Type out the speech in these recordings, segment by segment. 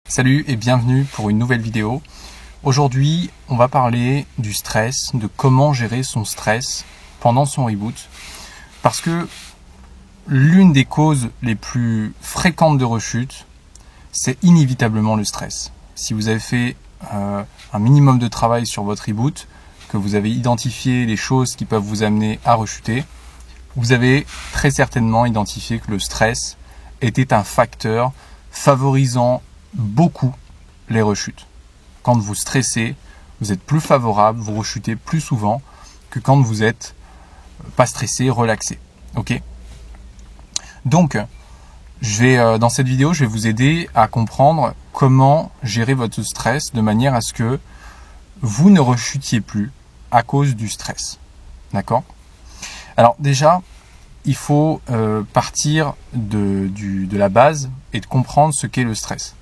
Salut et bienvenue pour une nouvelle vidéo. Aujourd'hui, on va parler du stress, de comment gérer son stress pendant son reboot. Parce que l'une des causes les plus fréquentes de rechute, c'est inévitablement le stress. Si vous avez fait un minimum de travail sur votre reboot, que vous avez identifié les choses qui peuvent vous amener à rechuter, vous avez très certainement identifié que le stress était un facteur favorisant beaucoup les rechutes. Quand vous stressez, vous êtes plus favorable, vous rechutez plus souvent que quand vous êtes pas stressé, relaxé. Ok ? Donc, dans cette vidéo, je vais vous aider à comprendre comment gérer votre stress de manière à ce que vous ne rechutiez plus à cause du stress. D'accord ? Alors déjà, il faut partir de la base et de comprendre ce qu'est le stress.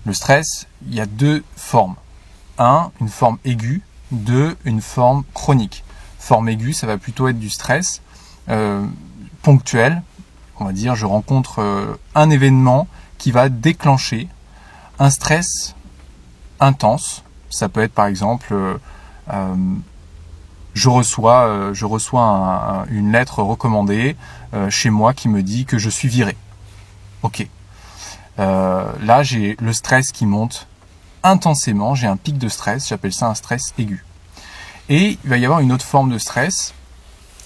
Le stress, il y a deux formes. Une forme aiguë. Une forme chronique. Forme aiguë, ça va plutôt être du stress ponctuel. On va dire, je rencontre un événement qui va déclencher un stress intense. Ça peut être par exemple, je reçois une lettre recommandée chez moi qui me dit que je suis viré. Ok. Là, j'ai le stress qui monte intensément, j'ai un pic de stress, j'appelle ça un stress aigu. Et il va y avoir une autre forme de stress,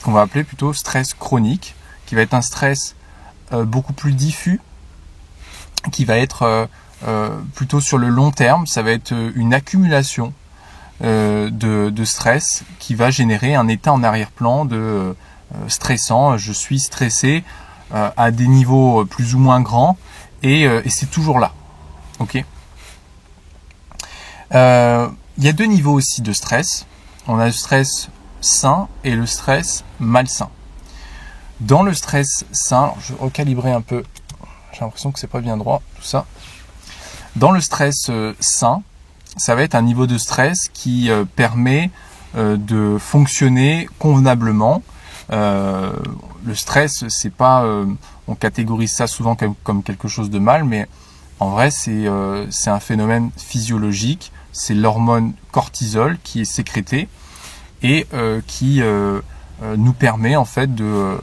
qu'on va appeler plutôt stress chronique, qui va être un stress beaucoup plus diffus, qui va être plutôt sur le long terme, ça va être une accumulation de stress qui va générer un état en arrière-plan de stressant, je suis stressé à des niveaux plus ou moins grands, et c'est toujours là. Ok. Il y a deux niveaux aussi de stress. On a le stress sain et le stress malsain. Dans le stress sain, alors je vais recalibrer un peu. J'ai l'impression que c'est pas bien droit tout ça. Dans le stress sain, ça va être un niveau de stress qui permet de fonctionner convenablement. Le stress, c'est pas, on catégorise ça souvent comme quelque chose de mal, mais en vrai, c'est un phénomène physiologique. C'est l'hormone cortisol qui est sécrétée et qui nous permet en fait de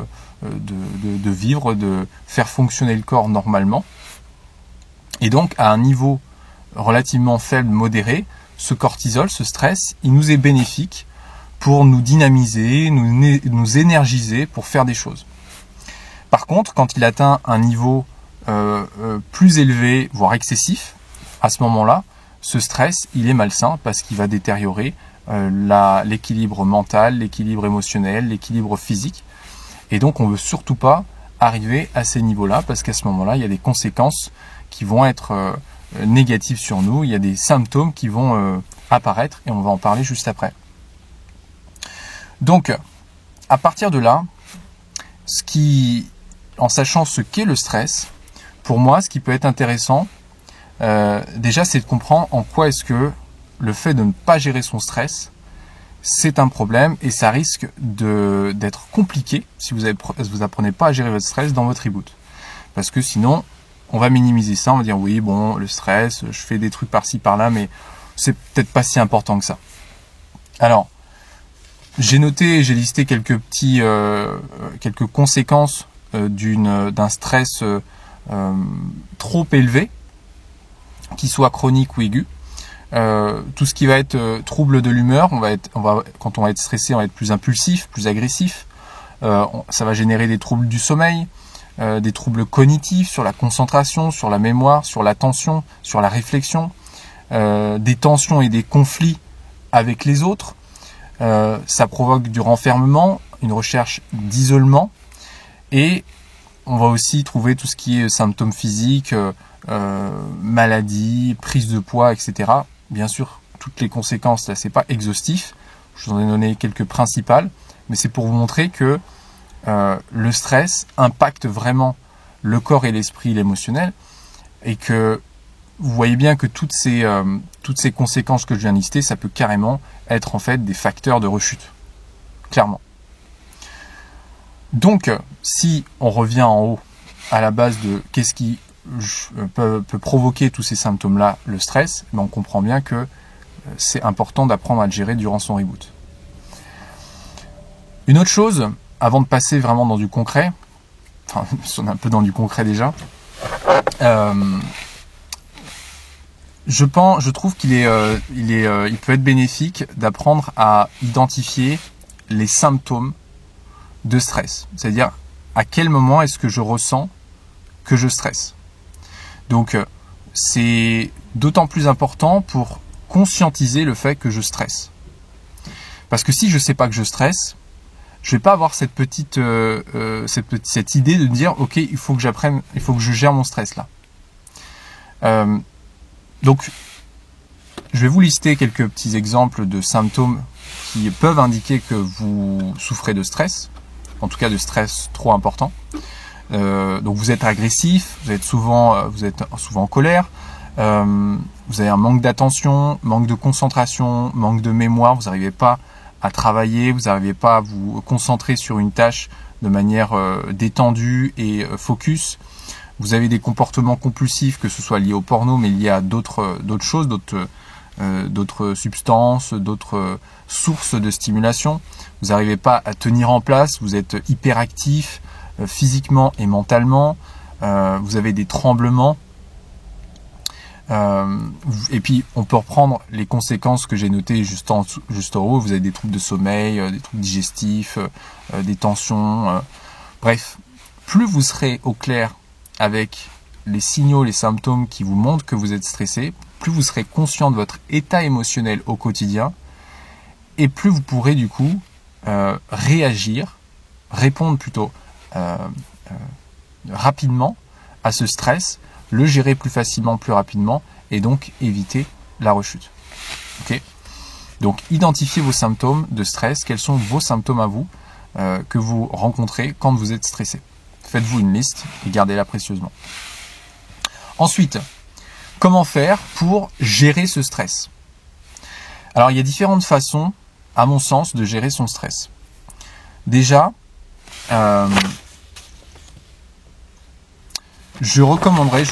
vivre, de faire fonctionner le corps normalement. Et donc, à un niveau relativement faible, modéré, ce cortisol, ce stress, il nous est bénéfique pour nous dynamiser, nous énergiser pour faire des choses. Par contre, quand il atteint un niveau plus élevé, voire excessif, à ce moment-là, ce stress, il est malsain parce qu'il va détériorer l'équilibre mental, l'équilibre émotionnel, l'équilibre physique. Et donc, on ne veut surtout pas arriver à ces niveaux-là parce qu'à ce moment-là, il y a des conséquences qui vont être négatives sur nous. Il y a des symptômes qui vont apparaître et on va en parler juste après. Donc, à partir de là, en sachant ce qu'est le stress, pour moi, ce qui peut être intéressant, déjà, c'est de comprendre en quoi est-ce que le fait de ne pas gérer son stress, c'est un problème et ça risque d'être compliqué si vous apprenez pas à gérer votre stress dans votre reboot. Parce que sinon, on va minimiser ça, on va dire oui, bon, le stress, je fais des trucs par-ci, par-là, mais c'est peut-être pas si important que ça. Alors, j'ai listé quelques conséquences d'un stress trop élevé, qu'il soit chronique ou aigu. Tout ce qui va être trouble de l'humeur, quand on va être stressé, on va être plus impulsif, plus agressif. Ça va générer des troubles du sommeil, des troubles cognitifs sur la concentration, sur la mémoire, sur l'attention, sur la réflexion, des tensions et des conflits avec les autres. Ça provoque du renfermement, une recherche d'isolement, et on va aussi trouver tout ce qui est symptômes physiques, maladies, prise de poids, etc. Bien sûr, toutes les conséquences, là, c'est pas exhaustif. Je vous en ai donné quelques principales, mais c'est pour vous montrer que le stress impacte vraiment le corps et l'esprit, l'émotionnel, et que vous voyez bien que toutes ces conséquences que je viens de lister, ça peut carrément être en fait des facteurs de rechute, clairement. Donc, si on revient en haut à la base de qu'est-ce qui peut provoquer tous ces symptômes-là, le stress, on comprend bien que c'est important d'apprendre à le gérer durant son reboot. Une autre chose, avant de passer vraiment dans du concret, enfin, on est un peu dans du concret déjà, je trouve qu'il il peut être bénéfique d'apprendre à identifier les symptômes de stress. C'est-à-dire, à quel moment est-ce que je ressens que je stresse. Donc, c'est d'autant plus important pour conscientiser le fait que je stresse. Parce que si je ne sais pas que je stresse, je ne vais pas avoir cette idée de me dire, ok, il faut que j'apprenne, il faut que je gère mon stress là. Donc, je vais vous lister quelques petits exemples de symptômes qui peuvent indiquer que vous souffrez de stress, en tout cas de stress trop important. Donc vous êtes agressif, vous êtes souvent en colère, vous avez un manque d'attention, manque de concentration, manque de mémoire, vous n'arrivez pas à travailler, vous n'arrivez pas à vous concentrer sur une tâche de manière détendue et focus. Vous avez des comportements compulsifs, que ce soit liés au porno, mais liés à d'autres choses, d'autres substances, d'autres sources de stimulation. Vous n'arrivez pas à tenir en place, vous êtes hyperactif physiquement et mentalement, vous avez des tremblements. Et puis on peut reprendre les conséquences que j'ai notées juste en haut. Vous avez des troubles de sommeil, des troubles digestifs, des tensions. Bref, plus vous serez au clair avec les signaux, les symptômes qui vous montrent que vous êtes stressé, plus vous serez conscient de votre état émotionnel au quotidien, et plus vous pourrez du coup répondre plutôt rapidement à ce stress, le gérer plus facilement, plus rapidement, et donc éviter la rechute. Okay ? Donc identifiez vos symptômes de stress. Quels sont vos symptômes à vous que vous rencontrez quand vous êtes stressé. Faites-vous une liste et gardez-la précieusement. Ensuite, comment faire pour gérer ce stress? Alors il y a différentes façons, à mon sens, de gérer son stress. Déjà, je vous recommanderais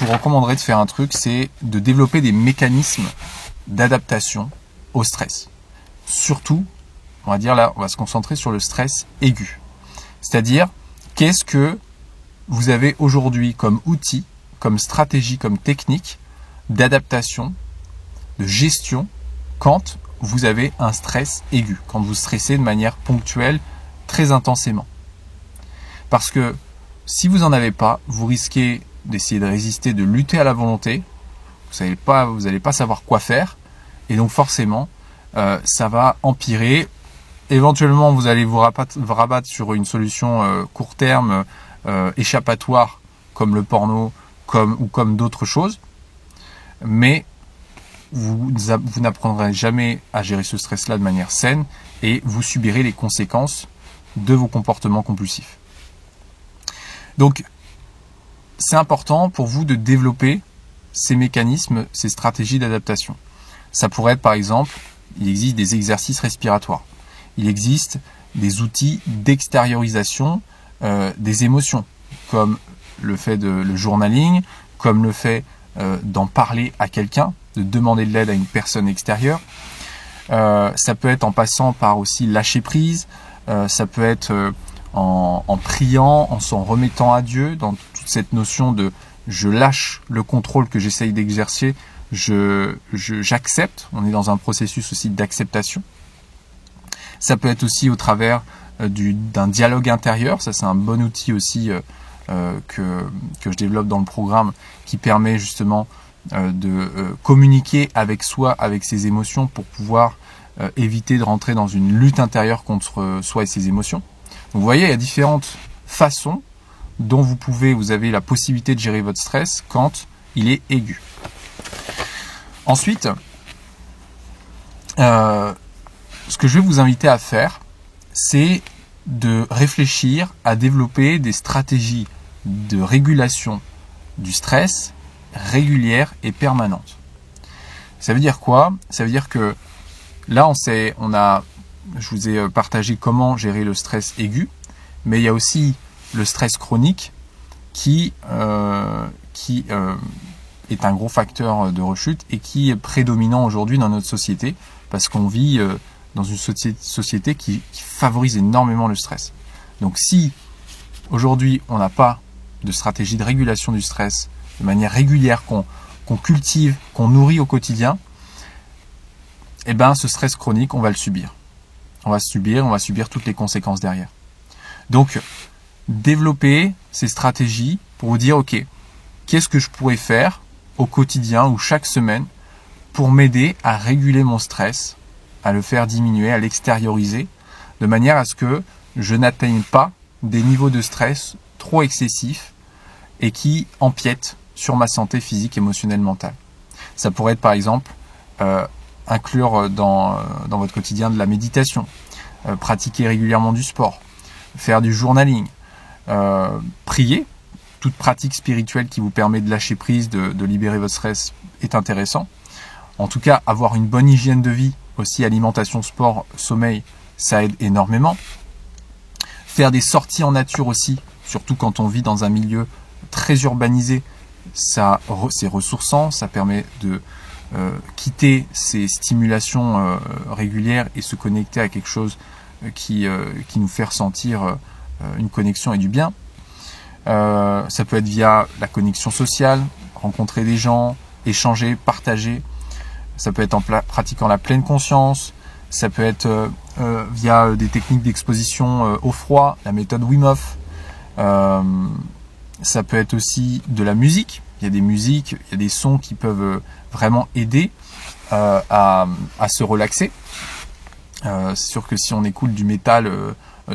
de faire un truc, c'est de développer des mécanismes d'adaptation au stress. Surtout, on va se concentrer sur le stress aigu. C'est-à-dire, qu'est-ce que vous avez aujourd'hui comme outil, comme stratégie, comme technique d'adaptation, de gestion quand vous avez un stress aigu, quand vous stressez de manière ponctuelle, très intensément. Parce que si vous n'en avez pas, vous risquez d'essayer de résister, de lutter à la volonté. Vous n'allez pas savoir quoi faire. Et donc forcément, ça va empirer. Éventuellement, vous allez vous rabattre sur une solution court terme, échappatoire, comme le porno, ou comme d'autres choses. Mais vous n'apprendrez jamais à gérer ce stress-là de manière saine et vous subirez les conséquences de vos comportements compulsifs. Donc, c'est important pour vous de développer ces mécanismes, ces stratégies d'adaptation. Ça pourrait être par exemple, il existe des exercices respiratoires. Il existe des outils d'extériorisation des émotions, comme le fait le journaling, comme le fait d'en parler à quelqu'un, de demander de l'aide à une personne extérieure. Ça peut être en passant par aussi lâcher prise, ça peut être en priant, en s'en remettant à Dieu, dans toute cette notion de je lâche le contrôle que j'essaye d'exercer, j'accepte. On est dans un processus aussi d'acceptation. Ça peut être aussi au travers d'un dialogue intérieur. Ça, c'est un bon outil aussi que je développe dans le programme qui permet justement de communiquer avec soi, avec ses émotions pour pouvoir éviter de rentrer dans une lutte intérieure contre soi et ses émotions. Donc vous voyez, il y a différentes façons dont vous avez la possibilité de gérer votre stress quand il est aigu. Ensuite, ce que je vais vous inviter à faire, c'est de réfléchir à développer des stratégies de régulation du stress régulières et permanentes. Ça veut dire quoi? Ça veut dire que là, je vous ai partagé comment gérer le stress aigu, mais il y a aussi le stress chronique qui qui est un gros facteur de rechute et qui est prédominant aujourd'hui dans notre société parce qu'on vit dans une société qui favorise énormément le stress. Donc si aujourd'hui on n'a pas de stratégie de régulation du stress de manière régulière, qu'on cultive, qu'on nourrit au quotidien, eh ben ce stress chronique, on va le subir. On va subir toutes les conséquences derrière. Donc, développer ces stratégies pour vous dire, ok, qu'est-ce que je pourrais faire au quotidien ou chaque semaine pour m'aider à réguler mon stress, à le faire diminuer, à l'extérioriser, de manière à ce que je n'atteigne pas des niveaux de stress trop excessifs et qui empiètent sur ma santé physique, émotionnelle, mentale. Ça pourrait être par exemple inclure dans votre quotidien de la méditation, pratiquer régulièrement du sport, faire du journaling, prier. Toute pratique spirituelle qui vous permet de lâcher prise, de libérer votre stress est intéressant. En tout cas, avoir une bonne hygiène de vie, aussi alimentation, sport, sommeil, ça aide énormément. Faire des sorties en nature aussi, surtout quand on vit dans un milieu très urbanisé, c'est ressourçant, ça permet de quitter ces stimulations régulières et se connecter à quelque chose qui nous fait ressentir une connexion et du bien. Ça peut être via la connexion sociale, rencontrer des gens, échanger, partager. Ça peut être en pratiquant la pleine conscience. Ça peut être via des techniques d'exposition au froid, la méthode Wim Hof. Ça peut être aussi de la musique. Il y a des musiques, il y a des sons qui peuvent vraiment aider à se relaxer. C'est sûr que si on écoute du métal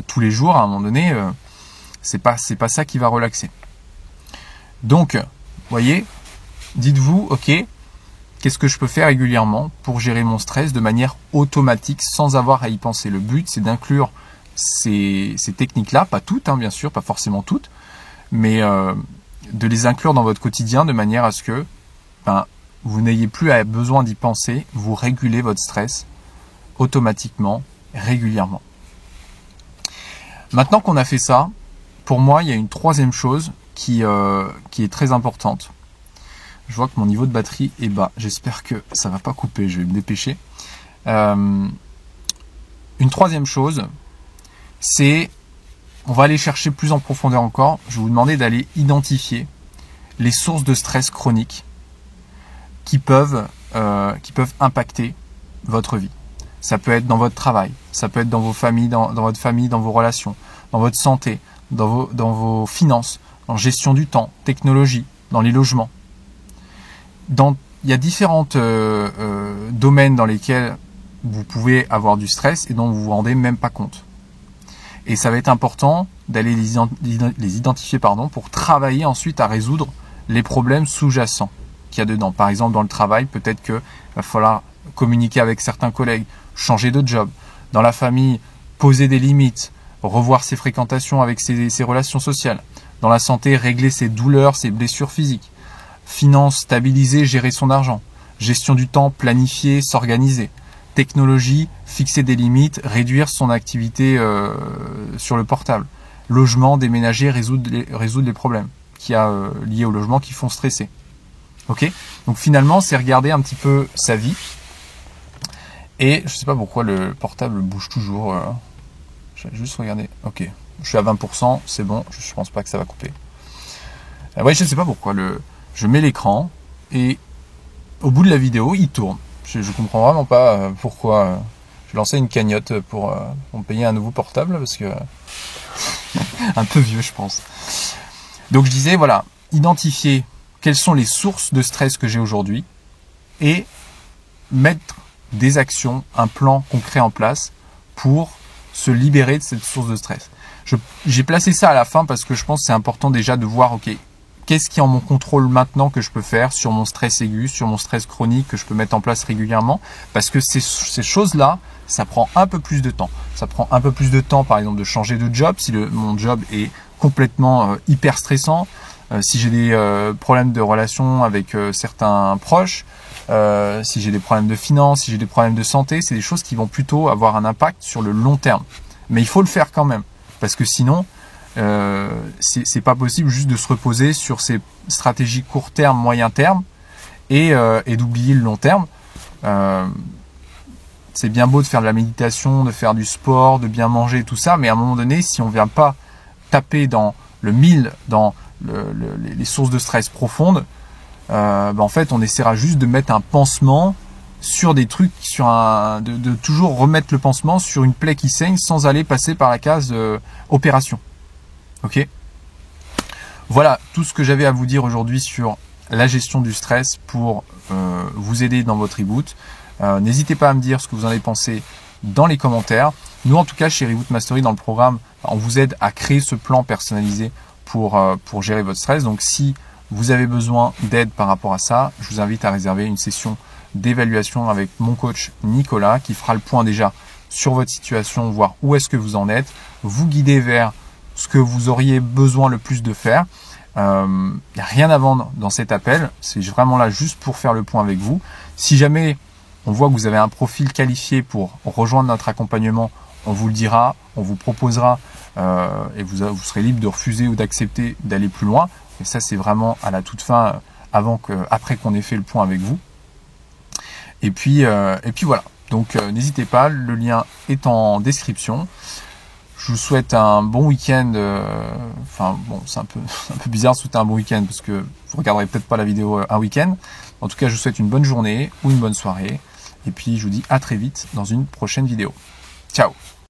tous les jours, à un moment donné, c'est pas ça qui va relaxer. Donc, voyez, dites-vous, ok, qu'est-ce que je peux faire régulièrement pour gérer mon stress de manière automatique sans avoir à y penser. Le but, c'est d'inclure ces techniques-là, pas toutes, bien sûr, pas forcément toutes, mais de les inclure dans votre quotidien de manière à ce que vous n'ayez plus besoin d'y penser, vous régulez votre stress automatiquement, régulièrement. Maintenant qu'on a fait ça, pour moi, il y a une troisième chose qui est très importante. Je vois que mon niveau de batterie est bas. J'espère que ça ne va pas couper, je vais me dépêcher. Une troisième chose, c'est, on va aller chercher plus en profondeur encore. Je vais vous demander d'aller identifier les sources de stress chronique qui peuvent impacter votre vie. Ça peut être dans votre travail, ça peut être dans vos familles, dans votre famille, dans vos relations, dans votre santé, dans vos finances, en gestion du temps, technologie, dans les logements. Il y a différents domaines dans lesquels vous pouvez avoir du stress et dont vous vous rendez même pas compte. Et ça va être important d'aller les identifier pour travailler ensuite à résoudre les problèmes sous-jacents qu'il y a dedans. Par exemple, dans le travail, peut-être qu'il va falloir communiquer avec certains collègues, changer de job. Dans la famille, poser des limites, revoir ses fréquentations avec ses relations sociales. Dans la santé, régler ses douleurs, ses blessures physiques. Finance, stabiliser, gérer son argent. Gestion du temps, planifier, s'organiser. Technologie, fixer des limites, réduire son activité sur le portable. Logement, déménager, résoudre les problèmes qu'il y a liés au logement qui font stresser. Ok ? Donc finalement, c'est regarder un petit peu sa vie. Et je sais pas pourquoi le portable bouge toujours. Je vais juste regarder. Ok, je suis à 20%, c'est bon, je pense pas que ça va couper. Ouais, je sais pas pourquoi. Je mets l'écran et au bout de la vidéo, il tourne. Je comprends vraiment pas pourquoi. Je vais lancer une cagnotte pour me payer un nouveau portable parce que un peu vieux, je pense. Donc je disais, voilà, identifier quelles sont les sources de stress que j'ai aujourd'hui et mettre des actions, un plan concret en place pour se libérer de cette source de stress. J'ai placé ça à la fin parce que je pense que c'est important déjà de voir, ok, qu'est-ce qui est en mon contrôle maintenant que je peux faire sur mon stress aigu, sur mon stress chronique que je peux mettre en place régulièrement, parce que ces choses-là, ça prend un peu plus de temps. Ça prend un peu plus de temps, par exemple, de changer de job si mon job est complètement hyper stressant, si j'ai des problèmes de relation avec certains proches, si j'ai des problèmes de finances, si j'ai des problèmes de santé, c'est des choses qui vont plutôt avoir un impact sur le long terme. Mais il faut le faire quand même, parce que sinon, c'est pas possible juste de se reposer sur ces stratégies court terme, moyen terme et d'oublier le long terme. C'est bien beau de faire de la méditation, de faire du sport, de bien manger, tout ça, mais à un moment donné, si on vient pas taper dans le mille, dans les sources de stress profondes, en fait, on essaiera juste de mettre un pansement sur des trucs, de toujours remettre le pansement sur une plaie qui saigne sans aller passer par la case opération. Ok. Voilà tout ce que j'avais à vous dire aujourd'hui sur la gestion du stress pour vous aider dans votre reboot. N'hésitez pas à me dire ce que vous en avez pensé dans les commentaires. Nous, en tout cas, chez Reboot Mastery, dans le programme, on vous aide à créer ce plan personnalisé pour gérer votre stress. Donc, si vous avez besoin d'aide par rapport à ça, je vous invite à réserver une session d'évaluation avec mon coach Nicolas qui fera le point déjà sur votre situation, voir où est-ce que vous en êtes, vous guider vers ce que vous auriez besoin le plus de faire. Il n'y a rien à vendre dans cet appel, c'est vraiment là juste pour faire le point avec vous. Si jamais on voit que vous avez un profil qualifié pour rejoindre notre accompagnement, on vous le dira, on vous proposera et vous serez libre de refuser ou d'accepter d'aller plus loin. Et ça, c'est vraiment à la toute fin, après qu'on ait fait le point avec vous. Et puis voilà. Donc n'hésitez pas, le lien est en description. Je vous souhaite un bon week-end. Enfin bon, c'est un peu bizarre de souhaiter un bon week-end parce que vous regarderez peut-être pas la vidéo un week-end. En tout cas, je vous souhaite une bonne journée ou une bonne soirée. Et puis je vous dis à très vite dans une prochaine vidéo. Ciao!